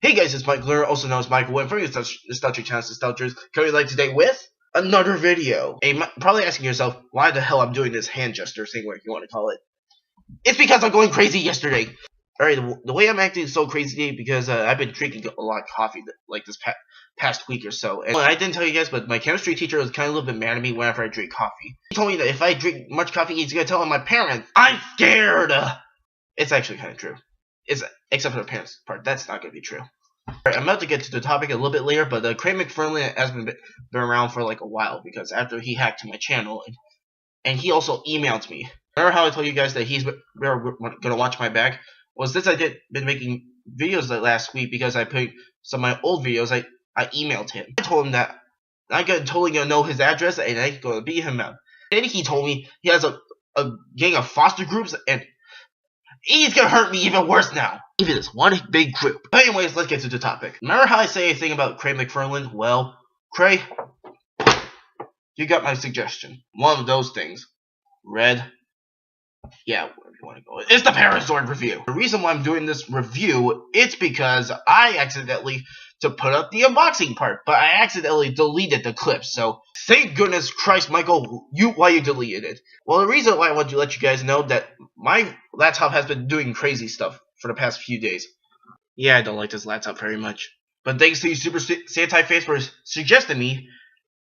Hey guys, it's Mike Ler, also known as Michael, and from your Nostalgia Channel, Nostalgias, coming like today with another video. And you're probably asking yourself, why the hell I'm doing this hand gesture thing, whatever you want to call it. It's because I'm going crazy yesterday. Alright, the way I'm acting is so crazy today because I've been drinking a lot of coffee like this past week or so. And I didn't tell you guys, but my chemistry teacher was kind of a little bit mad at me whenever I drink coffee. He told me that if I drink much coffee, he's going to tell my parents, I'm scared! It's actually kind of true. Except for the parents part. That's not going to be true. Alright, I'm about to get to the topic a little bit later, but Craig McFarlane has been around for like a while because after he hacked my channel, and he also emailed me. Remember how I told you guys that he's going to watch my back? Well, since I been making videos last week because I put some of my old videos, I emailed him. I told him that I'm totally going to know his address and I'm going to beat him up. Then he told me he has a gang of foster groups and he's going to hurt me even worse now. Even this one big group. But anyways, let's get to the topic. Remember how I say a thing about Craig McFarlane? Well, Craig, you got my suggestion. One of those things. Red. Yeah, wherever you want to go. It's the Zord review. The reason why I'm doing this review, it's because I accidentally to put up the unboxing part, but I accidentally deleted the clip. So thank goodness Christ, Michael, why you deleted it. Well, the reason why I want to let you guys know that my laptop has been doing crazy stuff for the past few days. Yeah, I don't like this laptop very much. But thanks to you Super Sentai fans for suggesting me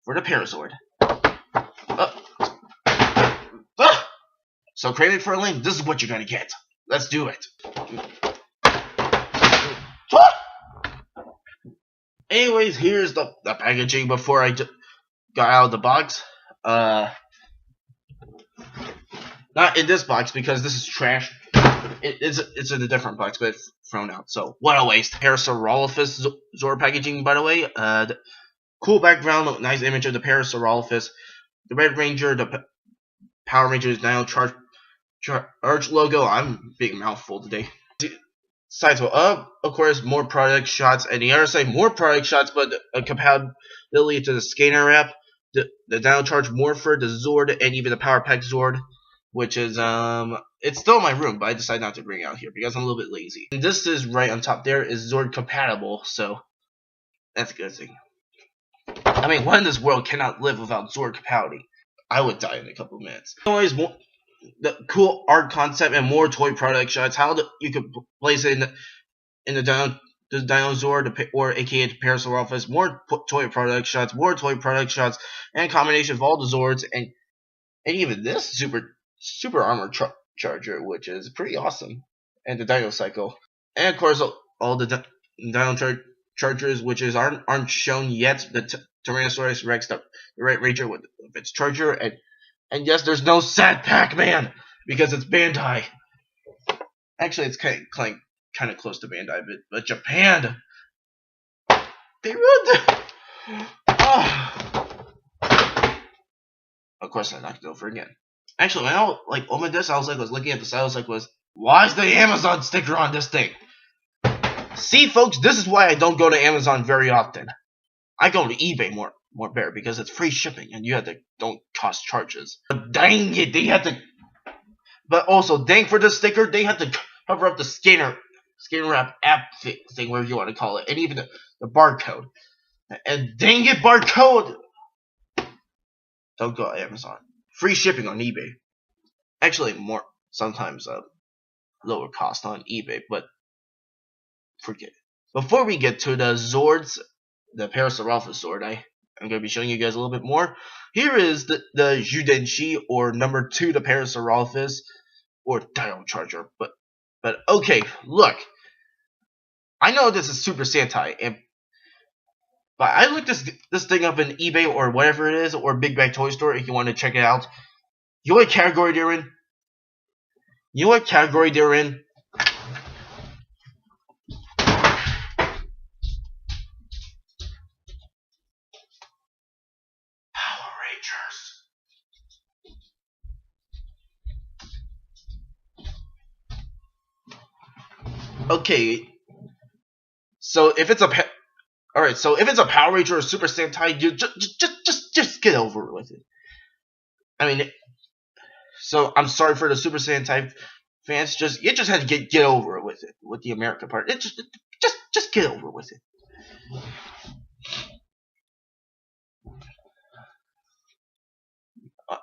for the Zord. So Craig McFarlane, this is what you're gonna get. Let's do it. Anyways, here's the packaging before I got out of the box. Not in this box because this is trash. It's in a different box, but it's thrown out. So what a waste. Parasaurolophus Zord packaging, by the way. Cool background, nice image of the Parasaurolophus. The Red Ranger, the Power Rangers Dino Charge logo. I'm big mouthful today. Sides of course, more product shots, and the other side, more product shots, but a compatibility to the scanner app, the Dino Charge Morpher, the Zord, and even the Power Pack Zord, which is it's still in my room, but I decided not to bring it out here because I'm a little bit lazy. And this is right on top there is Zord compatible, so that's a good thing. I mean, what in this world cannot live without Zord compatibility? I would die in a couple of minutes. Anyways, the cool art concept and more toy product shots. How you could place it in the Dino Zord, or aka the Parasaurolophus. More toy product shots, and a combination of all the Zords, and even this super armor charger, which is pretty awesome, and the Dino Cycle, and of course all the Dino Chargers, which aren't shown yet. The Tyrannosaurus Rex, the Red Ranger with its charger, and yes, there's no sad Pac-Man because it's Bandai. Actually, it's kind of close to Bandai, but Japan, they ruined it. Of course, I knocked it over again. Actually, when I opened this, I was looking at the side. I was like, why is the Amazon sticker on this thing? See, folks, this is why I don't go to Amazon very often. I go to eBay more better because it's free shipping and don't cost charges. But dang it, they had to. But also, dang for the sticker, they had to cover up the scanner wrap app thing, whatever you want to call it, and even the barcode. And dang it, barcode! Don't go to Amazon. Free shipping on eBay. Actually, sometimes lower cost on eBay, but forget it. Before we get to the Zords, the Parasaurolophus Zord, I'm going to be showing you guys a little bit more. Here is the Judenshi, or number 2, the Parasaurolophus, or Dino Charger. But okay, look. I know this is Super Sentai, but I looked this thing up in eBay or whatever it is, or Big Bag Toy Store if you want to check it out. You know what category they're in? Okay, so if it's a Power Ranger or Super Sentai, you just get over with it. I mean, so I'm sorry for the Super Sentai fans. You just had to get over it with the American part. Just Just get over with it.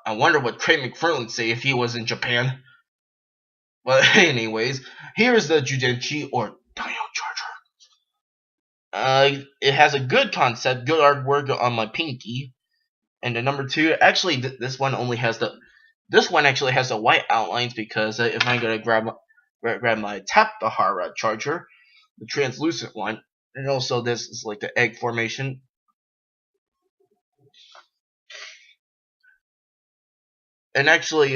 I wonder what Craig McFarlane would say if he was in Japan. But anyways, here is the Judenchi or Dino Charger. It has a good concept, good artwork on my pinky. And the number 2, actually, this one actually has the white outlines because if I'm gonna grab my Tapahara charger, the translucent one, and also this is like the egg formation. And actually,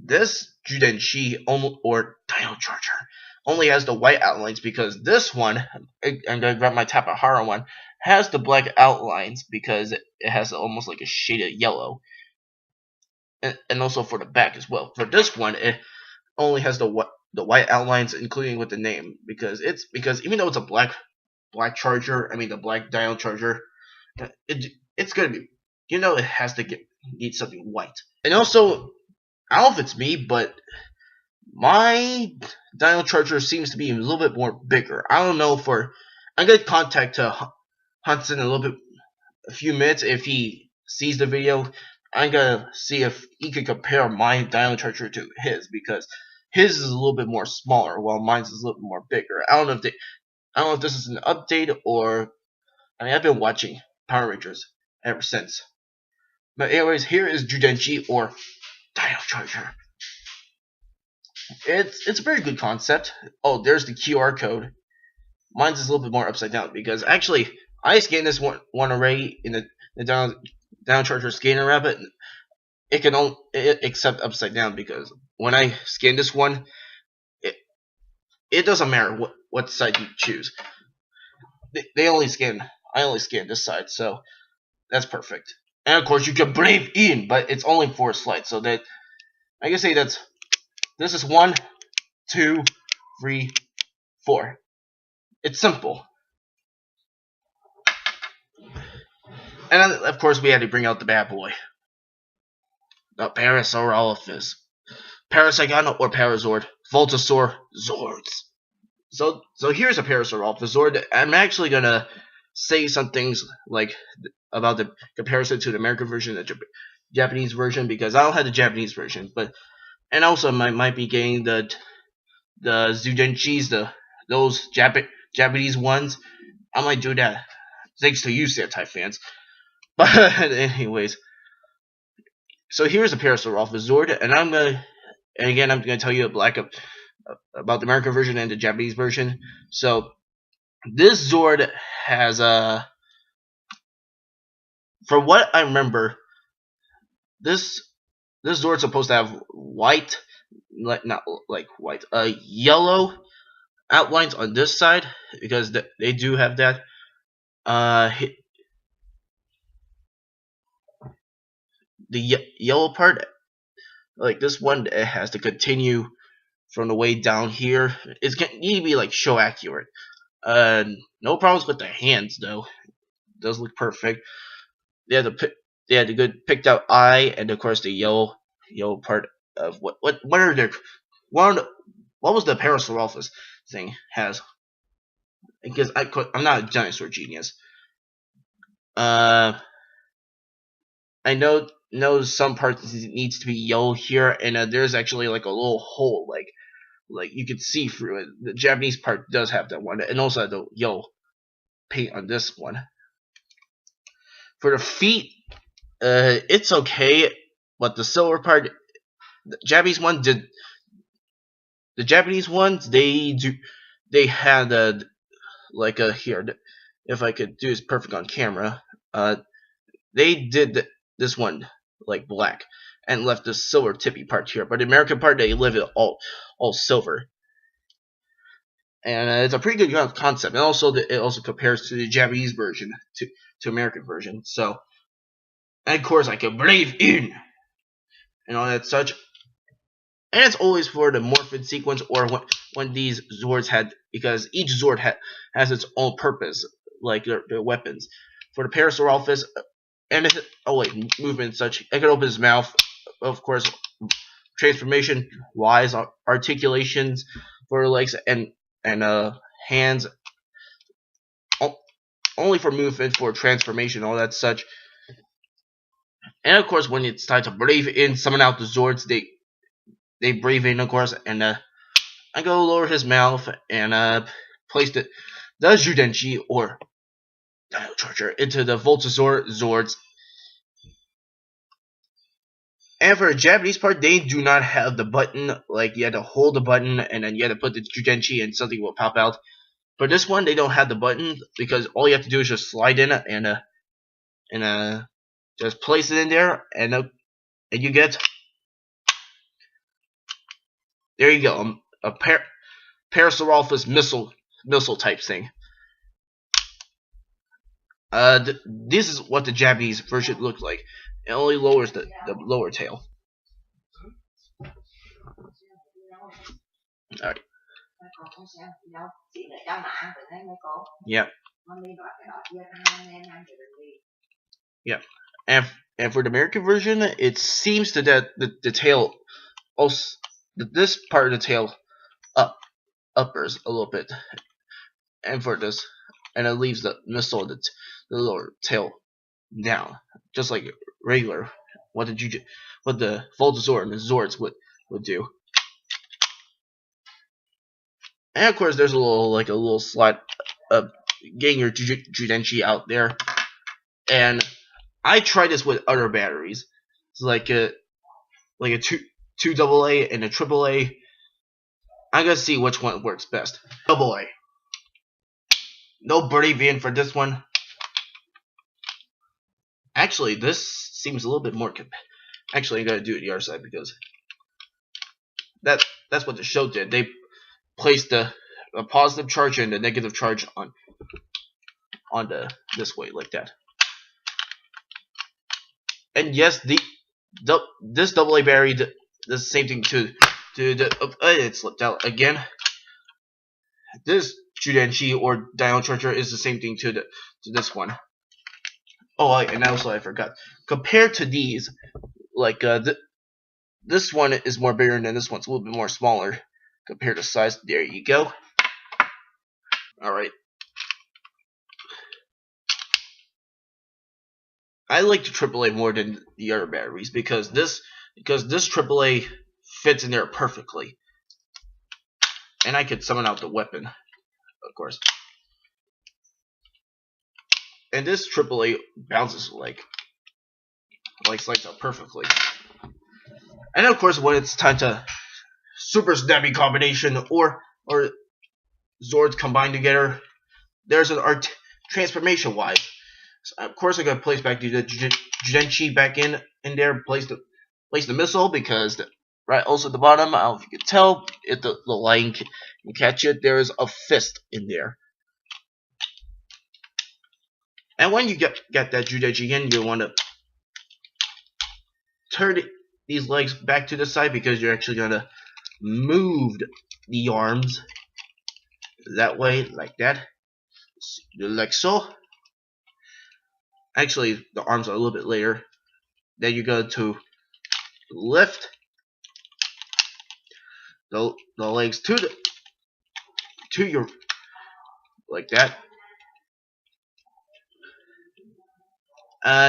this Judenshi or Dino Charger only has the white outlines because this one, I'm gonna grab my Tapahara one, has the black outlines because it has almost like a shade of yellow. And also for the back as well. For this one, it only has the white outlines, including with the name, because even though it's a black charger, I mean the black Dino Charger, it's gonna be, it has to need something white. And also, I don't know if it's me, but my Dino Charger seems to be a little bit more bigger. I don't know I'm gonna contact Hudson a few minutes if he sees the video. I'm gonna see if he could compare my Dino Charger to his, because his is a little bit more smaller while mine's is a little bit more bigger. I don't know if this is an update or, I mean, I've been watching Power Rangers ever since. But anyways, here is Judenchi or Dino Charger. It's a very good concept. Oh, there's the QR code. Mine's is a little bit more upside down because actually I scanned this one already in the Dino Charger scanner rabbit. It can only accept upside down because when I scan this one, it doesn't matter what side you choose. I only scan this side, so that's perfect. And of course you can brave in, but it's only 4 slides, so that I can say this is 1, 2, 3, 4. It's simple. And of course we had to bring out the bad boy, the Parasaurolophus, Parasagano or Parazord, Voltosaur, Zords. So here's a Parasaurolophus Zord. I'm actually gonna say some things like about the comparison to the American version and the Japanese version, because I don't have the Japanese version, and also might be getting the Zudenchis, those Japanese ones. I might do that, thanks to you, sentai fans. But anyways, so here's a Parasaurolophus Zord, and I'm gonna tell you about the American version and the Japanese version. So this Zord has from what I remember, this Zord's supposed to have white, not like white, yellow outlines on this side, because they do have that. The yellow part, like this one, it has to continue from the way down here. It's gonna need to be like show accurate. No problems with the hands though. It does look perfect. They had the good picked out eye, and of course the yellow part of what are their what was the Parasaurolophus thing has? Because I'm not a dinosaur genius. I know some parts needs to be yellow here, and there's actually like a little hole, like you can see through it. The Japanese part does have that one, and also the yellow paint on this one. For the feet, it's okay, but the silver part, the Japanese ones, they had like a here. If I could do this perfect on camera, they did this one like black and left the silver tippy part here, but the American part they leave it all silver. And it's a pretty good concept, and also it also compares to the Japanese version to American version. So, and of course I can believe in and all that such. And it's always for the morphin sequence, or when these Zords had, because each Zord has its own purpose, like their weapons. For the Parasaurolophus, and movement and such, it can open his mouth, of course, transformation wise, articulations for legs and hands, only for movement, for transformation, all that such. And of course, when it's time to brave in, summon out the Zords, they brave in, of course, and I go lower his mouth and place the Judenchi or Dino Charger into the Voltazor Zords. And for the Japanese part, they do not have the button, like you had to hold the button and then you had to put the Judenchi and something will pop out. For this one, they don't have the button because all you have to do is just slide in and just place it in there and you get, there you go, a Parasaurolophus missile type thing. This is what the Japanese version looks like. It only lowers the lower tail. Alright. Yep. Yep. And for the American version, it seems that the tail also, this part of the tail uppers a little bit, and for this, and it leaves the missile the lower tail down, just like regular what the Voltazor and the Zords would do. And of course, there's a little slide of getting your Judenchi out there. And I tried this with other batteries. It's like a 2 AA and a AAA. I'm gonna see which one works best. AA. No birdie in for this one. Actually, this seems a little bit more. Actually, I gotta do it the other side because that's what the show did. They placed the positive charge and the negative charge on this way like that. And yes, this AA battery does the same thing to the it slipped out again. This Judenchi or Dino Charger is the same thing to this one. Oh, and also I forgot. Compared to these, like this one is more bigger and this one's a little bit more smaller compared to size. There you go. All right. I like the AAA more than the other batteries because this AAA fits in there perfectly, and I could summon out the weapon, of course. And this AAA bounces like slides out perfectly. And of course, when it's time to Super Snappy combination or Zords combined together, there's an art transformation wise. So of course, I gotta place back the Judenchi back in there, place the missile because right also at the bottom, I don't know if you can tell, if the line can catch it, there is a fist in there. And when you get that Judenchi in, you want to turn these legs back to the side because you're actually gonna move the arms that way, like that, like so. Actually, the arms are a little bit later. Then you go to lift the legs to your like that.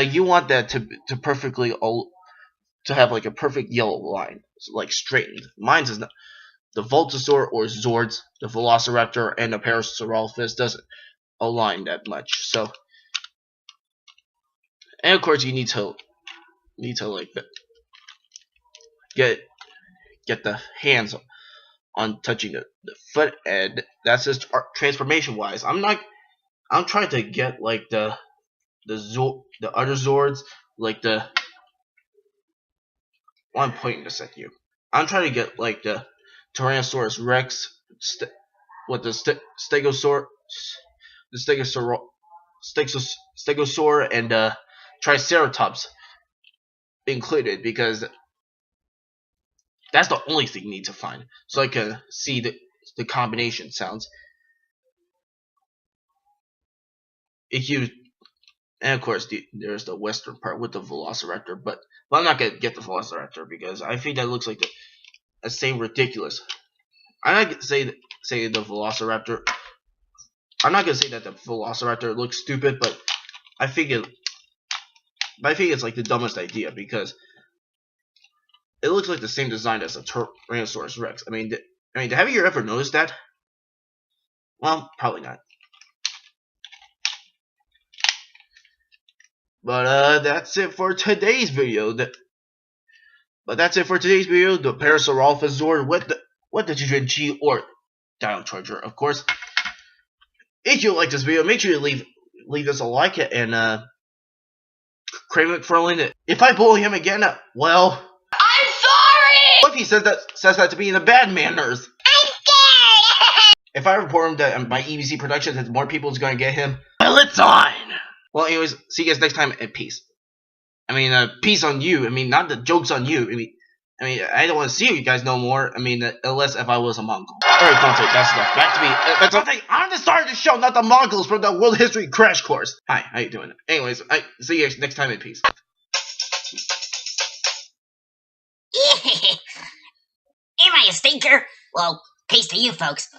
You want that to perfectly to have like a perfect yellow line, so like straightened. Mine's is not. The Voltazor or Zords, the Velociraptor, and the Parasaurolophus doesn't align that much. So, and of course, you need to like get the hands on touching the foot, and that's just transformation wise. I'm trying to get like the other Zords, like the. Well, I'm pointing this at you. I'm trying to get like the Tyrannosaurus Rex with the Stegosaur and Triceratops included because that's the only thing you need to find, so I can see the combination sounds. And of course, there's the western part with the Velociraptor, but I'm not gonna get the Velociraptor because I think that looks like the same ridiculous. I like say the Velociraptor I'm not gonna say that the Velociraptor looks stupid, but I think it's like the dumbest idea because it looks like the same design as a Tyrannosaurus Rex. I mean, have you ever noticed that? Well, probably not. But that's it for today's video. The Parasaurolophus Zord with the G or Dino Charger, of course. If you like this video, make sure you leave us a like and Craig McFarlane. If I bully him again, well, I'm sorry. What if he says that to me in the bad manners? I'm scared. If I report him that my EBC Productions has more people is going to get him, well, it's on. Well, anyways, see you guys next time, and peace. I mean, peace on you. I mean, not the jokes on you. I don't want to see you guys no more. I mean, unless if I was a Mongol. Alright, Conte, that's enough. Back to me. That's something. I'm the star of the show, not the Mongols from the World History Crash Course. Hi, how you doing? Anyways, I see you guys next time in peace. Am I a stinker? Well, peace to you folks.